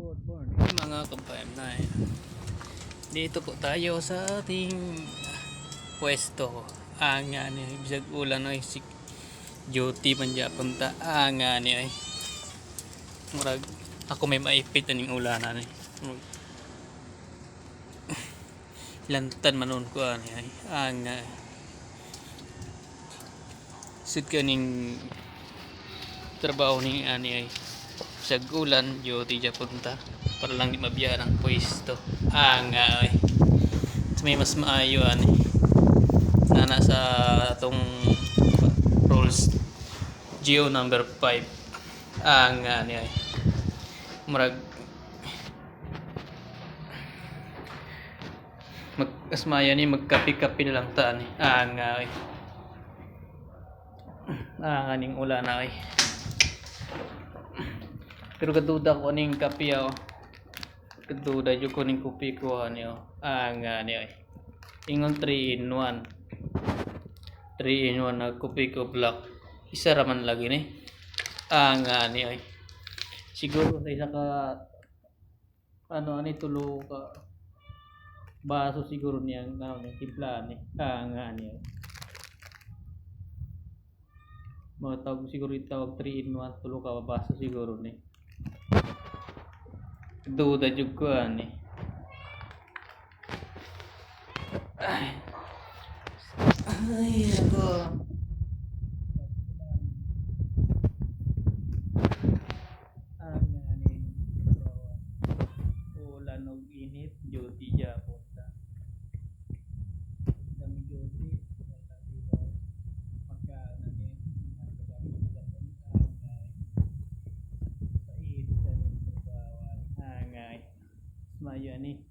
Good morning mga ka-PM9. Dito po tayo sa ating pwesto. Ang nga ni bisag ulan ay si duty man dya punta. Ang nga ni ay murag ako may maipit aning ulanan ni. Lantan manon ko ani ay ang sud kaning trabaho ni ani ay sa ulan duty dya punta para lang di mabiya ng pwesto. Ay may mas maayo ani na nasa atong rules geo number 5 ani ay murag asmaya ni magkapi-kapi na lang ta ni ay aning ulan na ay pero kaduda ko ning kape kaduda jud ko ning kopi ko niyo nga ni ay ingon 3 in 1 na kopi ko black isa ra man lagi ni nga ni ay siguro sa isa ka ani tulo ka baso siguro niya ni timpla ni nga ni ay mga tawag siguro itawag 3 in 1 tulo ka baso siguro ni duda jud ko ani ay ako ani ulan og init duty ja punta dami duty pagka ni Maya ni